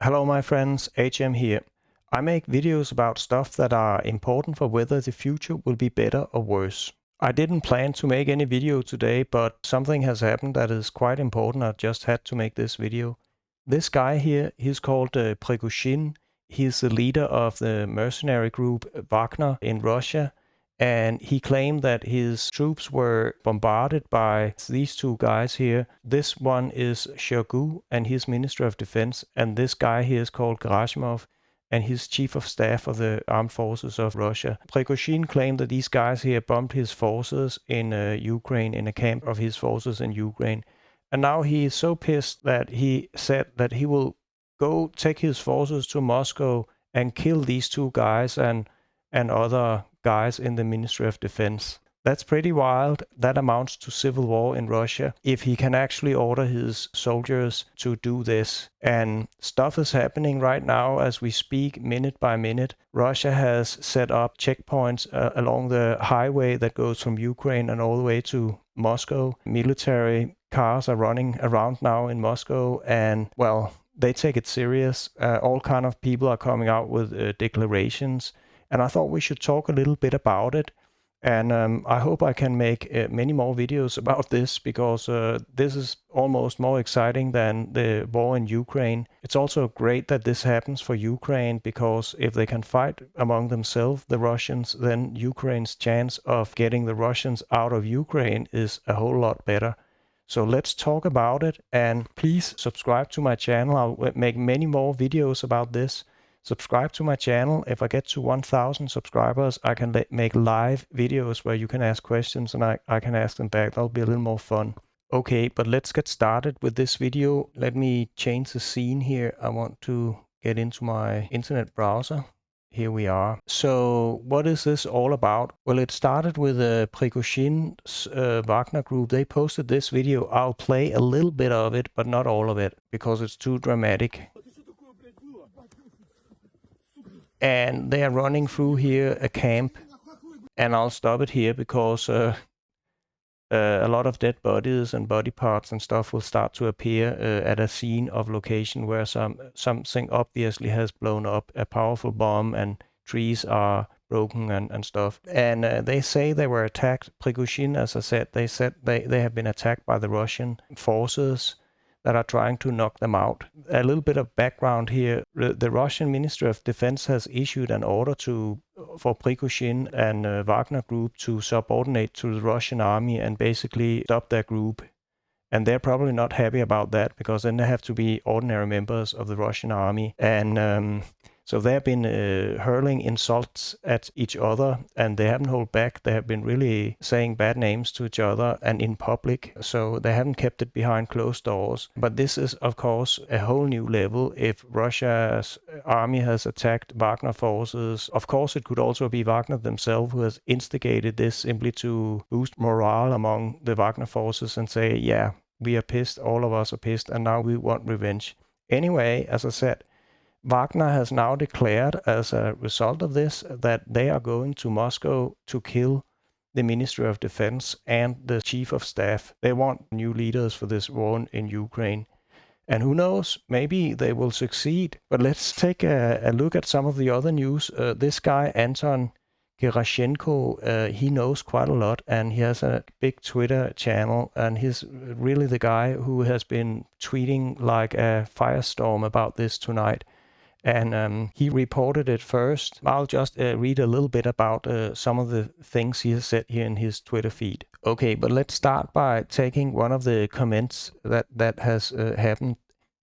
Hello my friends, HM here. I make videos about stuff that are important for whether the future will be better or worse. I didn't plan to make any video today, but something has happened that is quite important. I just had to make this video. This guy here, he's called Prigozhin. He's the leader of the mercenary group Wagner in Russia. And he claimed that his troops were bombarded by these two guys here. This one is Shoigu and his Minister of Defense, and this guy here is called Gerasimov and he's chief of staff of the armed forces of Russia. Prigozhin claimed that these guys here bombed his forces in Ukraine, in a camp of his forces in Ukraine. And now he is so pissed that he said that he will go take his forces to Moscow and kill these two guys and other guys in the Ministry of Defense. That's pretty wild. That amounts to civil war in Russia if he can actually order his soldiers to do this. And stuff is happening right now as we speak, minute by minute. Russia has set up checkpoints along the highway that goes from Ukraine and all the way to Moscow. Military cars are running around now in Moscow, and well, they take it serious. All kind of people are coming out with declarations. And I thought we should talk a little bit about it. And I hope I can make many more videos about this, because this is almost more exciting than the war in Ukraine. It's also great that this happens for Ukraine, because if they can fight among themselves, the Russians, then Ukraine's chance of getting the Russians out of Ukraine is a whole lot better. So let's talk about it, and please subscribe to my channel. I'll make many more videos about this. Subscribe to my channel. If I get to 1,000 subscribers, I can make live videos where you can ask questions and I can ask them back. That'll be a little more fun. Okay, but let's get started with this video. Let me change the scene here. I want to get into my internet browser. Here we are. So what is this all about? Well, it started with Prigozhin's Wagner group. They posted this video. I'll play a little bit of it, but not all of it, because it's too dramatic. And they are running through here a camp, and I'll stop it here because a lot of dead bodies and body parts and stuff will start to appear at a scene of location where something obviously has blown up, a powerful bomb, and trees are broken and stuff. And they say they were attacked. Prigozhin, as I said, they have been attacked by the Russian forces that are trying to knock them out. A little bit of background here. The Russian Ministry of Defense has issued an order for Prigozhin and Wagner group to subordinate to the Russian army and basically stop their group. And they're probably not happy about that, because then they have to be ordinary members of the Russian army. And so they have been hurling insults at each other, and they haven't held back. They have been really saying bad names to each other and in public. So they haven't kept it behind closed doors. But this is, of course, a whole new level. If Russia's army has attacked Wagner forces, of course it could also be Wagner themselves who has instigated this simply to boost morale among the Wagner forces and say, yeah, we are pissed, all of us are pissed, and now we want revenge. Anyway, as I said, Wagner has now declared, as a result of this, that they are going to Moscow to kill the Ministry of Defense and the Chief of Staff. They want new leaders for this war in Ukraine. And who knows, maybe they will succeed. But let's take a look at some of the other news. This guy, Anton Gerashenko, he knows quite a lot, and he has a big Twitter channel, and he's really the guy who has been tweeting like a firestorm about this tonight. And he reported it first. I'll just read a little bit about some of the things he has said here in his Twitter feed. Okay, but let's start by taking one of the comments that has happened.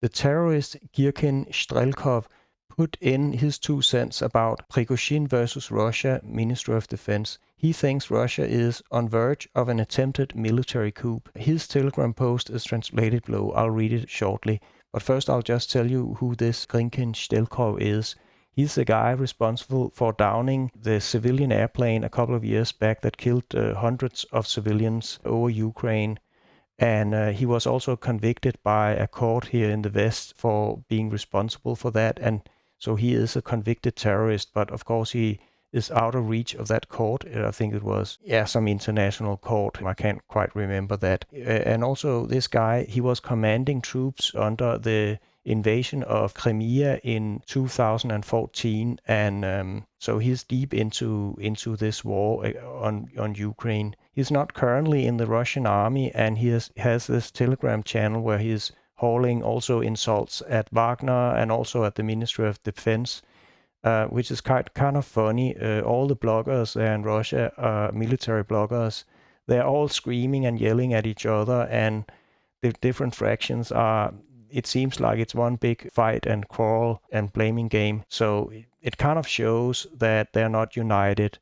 The terrorist Girkin Strelkov put in his 2 cents about Prigozhin versus Russia, Ministry of Defense. He thinks Russia is on verge of an attempted military coup. His Telegram post is translated below. I'll read it shortly. But first I'll just tell you who this Girkin Strelkov is. He's the guy responsible for downing the civilian airplane a couple of years back that killed hundreds of civilians over Ukraine. And he was also convicted by a court here in the West for being responsible for that. And so he is a convicted terrorist, but of course he is out of reach of that court. I think it was, some international court. I can't quite remember that. And also this guy, he was commanding troops under the invasion of Crimea in 2014, and so he's deep into this war on Ukraine. He's not currently in the Russian army, and he has this Telegram channel where he's hauling also insults at Wagner and also at the Ministry of Defense, which is kind of funny. All the bloggers there in Russia, military bloggers, they're all screaming and yelling at each other, and the different fractions are, it seems like it's one big fight and quarrel and blaming game. So it kind of shows that they're not united,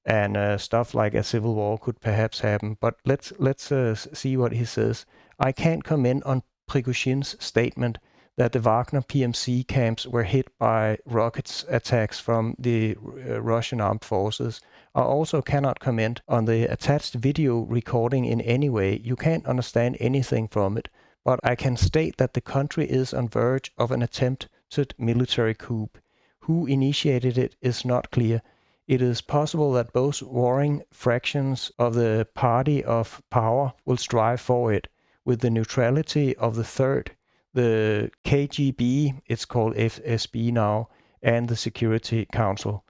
and stuff like a civil war could perhaps happen. But let's see what he says. I can't comment on Prigozhin's statement that the Wagner PMC camps were hit by rockets attacks from the Russian armed forces. I also cannot comment on the attached video recording in any way. You can't understand anything from it. But I can state that the country is on verge of an attempted military coup. Who initiated it is not clear. It is possible that both warring fractions of the party of power will strive for it, with the neutrality of the third, the KGB, it's called FSB now, and the Security Council.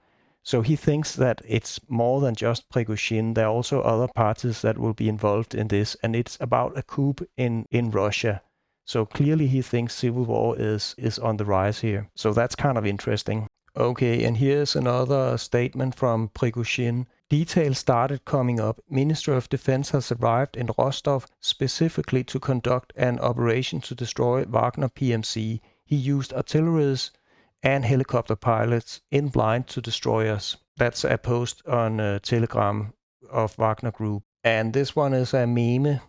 So he thinks that it's more than just Prigozhin. There are also other parties that will be involved in this, and it's about a coup in Russia. So clearly he thinks civil war is on the rise here. So that's kind of interesting. Okay, and here's another statement from Prigozhin. Details started coming up. Minister of Defense has arrived in Rostov specifically to conduct an operation to destroy Wagner PMC. He used artilleries and helicopter pilots in blind to destroy us. That's a post on Telegram of Wagner Group. And this one is a meme.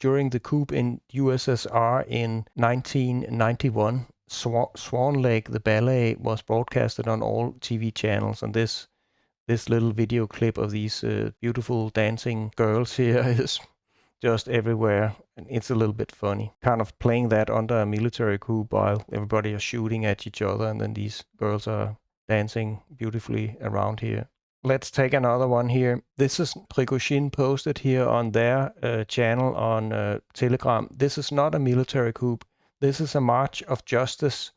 During the coup in USSR in 1991, Swan Lake, the ballet, was broadcasted on all TV channels, and this little video clip of these beautiful dancing girls here is just everywhere, and it's a little bit funny. Kind of playing that under a military coup while everybody is shooting at each other, and then these girls are dancing beautifully around here. Let's take another one here. This is Prigozhin posted here on their channel on Telegram. This is not a military coup. This is a march of justice.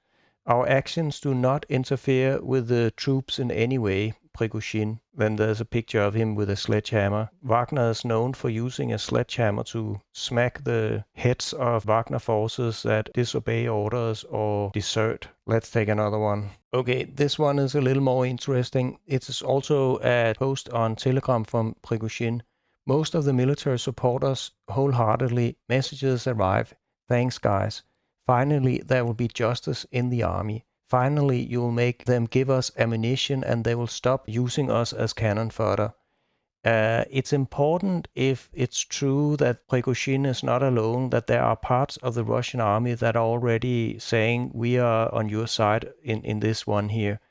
Our actions do not interfere with the troops in any way, Prigozhin. Then there's a picture of him with a sledgehammer. Wagner is known for using a sledgehammer to smack the heads of Wagner forces that disobey orders or desert. Let's take another one. Okay, this one is a little more interesting. It is also a post on Telegram from Prigozhin. Most of the military support us wholeheartedly. Messages arrive. Thanks, guys. Finally, there will be justice in the army. Finally, you will make them give us ammunition and they will stop using us as cannon fodder. It's important, if it's true that Prigozhin is not alone, that there are parts of the Russian army that are already saying we are on your side in this one here,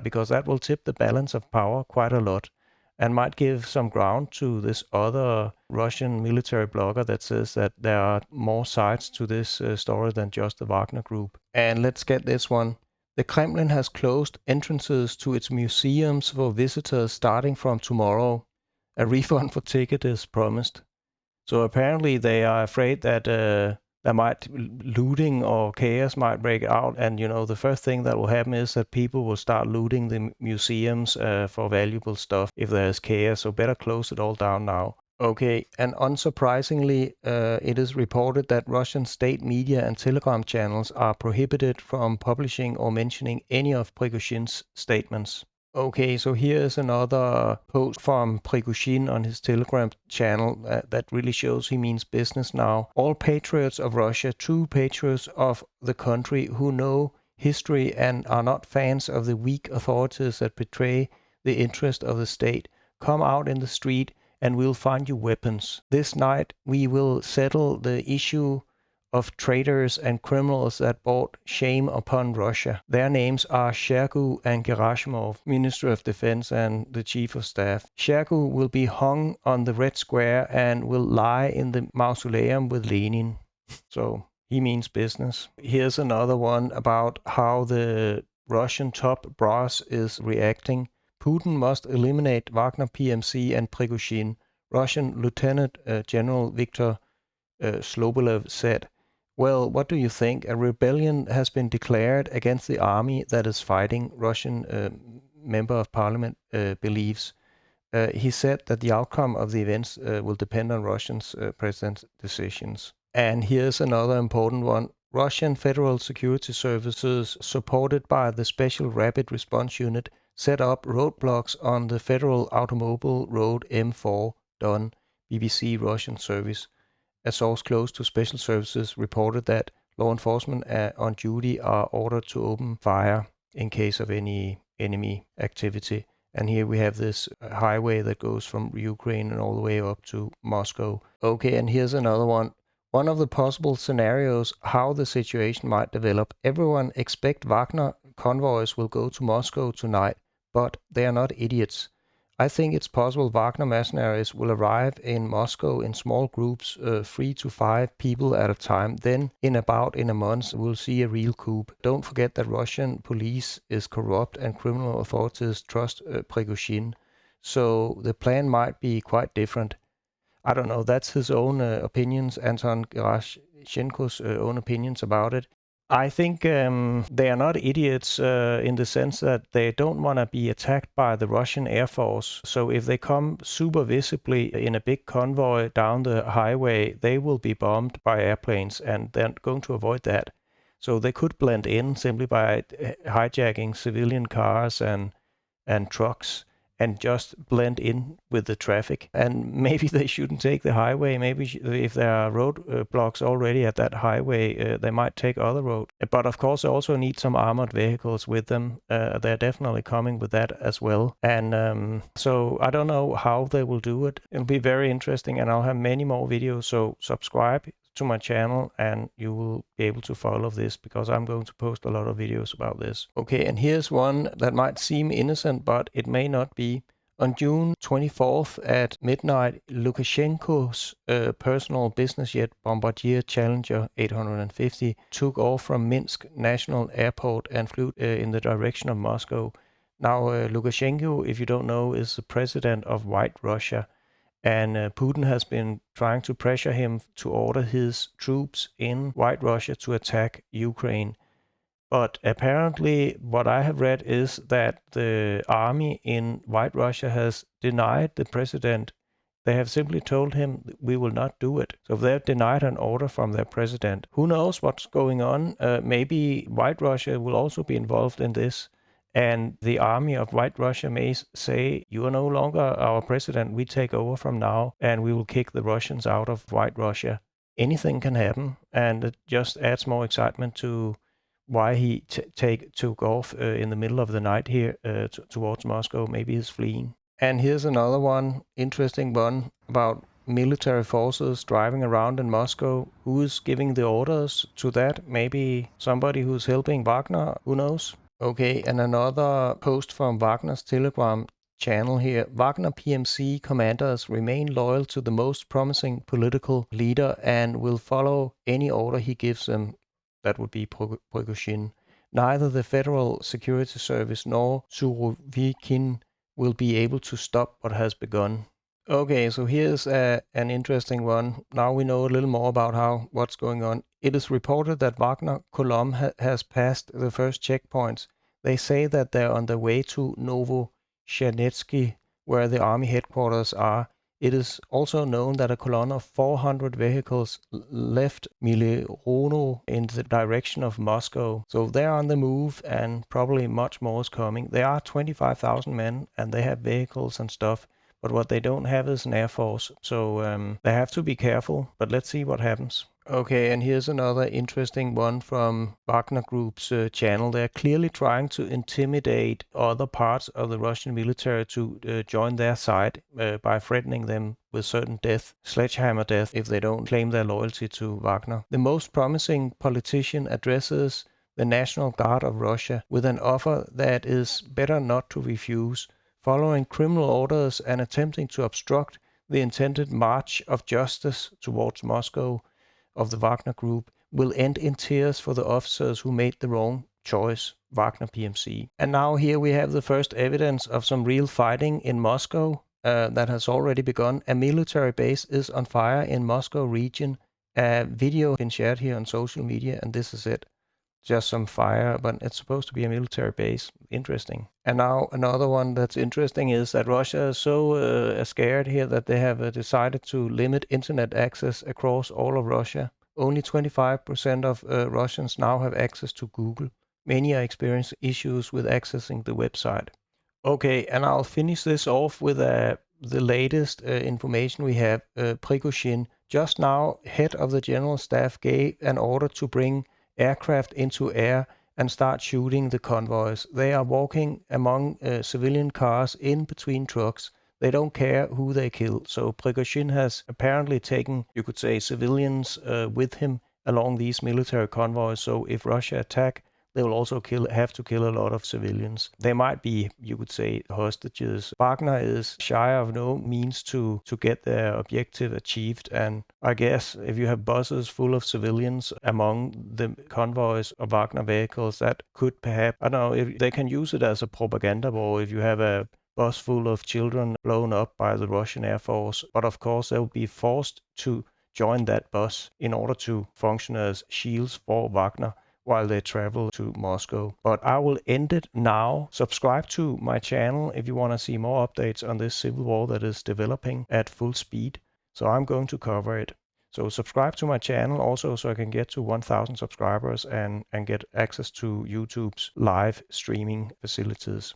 because that will tip the balance of power quite a lot and might give some ground to this other Russian military blogger that says that there are more sides to this story than just the Wagner Group. And let's get this one. The Kremlin has closed entrances to its museums for visitors starting from tomorrow. A refund for ticket is promised. So apparently they are afraid that there might looting or chaos might break out, and the first thing that will happen is that people will start looting the museums for valuable stuff if there's chaos. So better close it all down now. Okay, and unsurprisingly, it is reported that Russian state media and Telegram channels are prohibited from publishing or mentioning any of Prigozhin's statements. Okay, so here is another post from Prigozhin on his Telegram channel that really shows he means business now. All patriots of Russia, true patriots of the country who know history and are not fans of the weak authorities that betray the interest of the state, come out in the street and we'll find you weapons. This night we will settle the issue of traitors and criminals that brought shame upon Russia. Their names are Shoigu and Gerasimov, Minister of Defense and the Chief of Staff. Shoigu will be hung on the Red Square and will lie in the mausoleum with Lenin. So he means business. Here's another one about how the Russian top brass is reacting. Putin must eliminate Wagner PMC and Prigozhin. Russian Lieutenant General Viktor Slobolev said, Well, what do you think? A rebellion has been declared against the army that is fighting, Russian member of parliament believes. He said that the outcome of the events will depend on Russia's president's decisions. And here's another important one. Russian Federal Security Services, supported by the Special Rapid Response Unit, set up roadblocks on the Federal Automobile Road M4 Don, BBC Russian service. A source close to special services reported that law enforcement on duty are ordered to open fire in case of any enemy activity. And here we have this highway that goes from Ukraine and all the way up to Moscow. Okay, and here's another one. One of the possible scenarios how the situation might develop. Everyone expect Wagner convoys will go to Moscow tonight, but they are not idiots. I think it's possible Wagner mercenaries will arrive in Moscow in small groups, 3 to 5 people at a time. Then, in a month, we'll see a real coup. Don't forget that Russian police is corrupt and criminal authorities trust Prigozhin. So the plan might be quite different. I don't know. That's his own opinions, Anton Gerashchenko's own opinions about it. I think they are not idiots in the sense that they don't want to be attacked by the Russian Air Force. So if they come super visibly in a big convoy down the highway, they will be bombed by airplanes, and they're going to avoid that. So they could blend in simply by hijacking civilian cars and trucks and just blend in with the traffic. And maybe they shouldn't take the highway. Maybe if there are road blocks already at that highway, they might take other roads. But of course, they also need some armored vehicles with them. They're definitely coming with that as well. And so I don't know how they will do it. It'll be very interesting, and I'll have many more videos. So subscribe to my channel and you will be able to follow this, because I'm going to post a lot of videos about this. Okay, and here's one that might seem innocent, but it may not be. On June 24th at midnight, Lukashenko's personal business jet Bombardier Challenger 850 took off from Minsk National Airport and flew in the direction of Moscow. Now, Lukashenko, if you don't know, is the president of White Russia. And Putin has been trying to pressure him to order his troops in White Russia to attack Ukraine. But apparently, what I have read is that the army in White Russia has denied the president. They have simply told him, we will not do it. So they've denied an order from their president. Who knows what's going on? Maybe White Russia will also be involved in this. And the army of White Russia may say, you are no longer our president, we take over from now, and we will kick the Russians out of White Russia. Anything can happen, and it just adds more excitement to why he took off in the middle of the night here towards Moscow. Maybe he's fleeing. And here's another one, interesting one, about military forces driving around in Moscow. Who is giving the orders to that? Maybe somebody who's helping Wagner? Who knows? Okay, and another post from Wagner's Telegram channel here. Wagner PMC commanders remain loyal to the most promising political leader and will follow any order he gives them. That would be Prigozhin. Neither the Federal Security Service nor Surovikin will be able to stop what has begun. Okay, so here's an interesting one. Now we know a little more about what's going on. It is reported that Wagner Column has passed the first checkpoints. They say that they're on their way to Novoshenetsky, where the army headquarters are. It is also known that a column of 400 vehicles left Milerono in the direction of Moscow. So they're on the move, and probably much more is coming. There are 25,000 men, and they have vehicles and stuff. But what they don't have is an air force, so they have to be careful, but let's see what happens. Okay, and here's another interesting one from Wagner Group's channel. They're clearly trying to intimidate other parts of the Russian military to join their side by threatening them with certain death, sledgehammer death, if they don't claim their loyalty to Wagner. The most promising politician addresses the National Guard of Russia with an offer that is better not to refuse. Following criminal orders and attempting to obstruct the intended march of justice towards Moscow of the Wagner Group will end in tears for the officers who made the wrong choice, Wagner PMC. And now here we have the first evidence of some real fighting in Moscow that has already begun. A military base is on fire in Moscow region A video been shared here on social media, and this is it. Just some fire, but it's supposed to be a military base. Interesting. And now another one that's interesting is that Russia is so scared here that they have decided to limit internet access across all of Russia. Only 25% of Russians now have access to Google. Many are experiencing issues with accessing the website. Okay, and I'll finish this off with the latest information we have. Prigozhin, just now, head of the general staff, gave an order to bring aircraft into air and start shooting the convoys. They are walking among civilian cars in between trucks. They don't care who they kill. So Prigozhin has apparently taken, you could say, civilians with him along these military convoys. So if Russia attack, they will also have to kill a lot of civilians. They might be, you could say, hostages. Wagner is shy of no means to get their objective achieved. And I guess if you have buses full of civilians among the convoys of Wagner vehicles, that could perhaps, I don't know, if they can use it as a propaganda war. If you have a bus full of children blown up by the Russian Air Force, but of course they'll be forced to join that bus in order to function as shields for Wagner while they travel to Moscow. But I will end it now. Subscribe to my channel if you want to see more updates on this civil war that is developing at full speed. So I'm going to cover it. So subscribe to my channel also so I can get to 1,000 subscribers and get access to YouTube's live streaming facilities.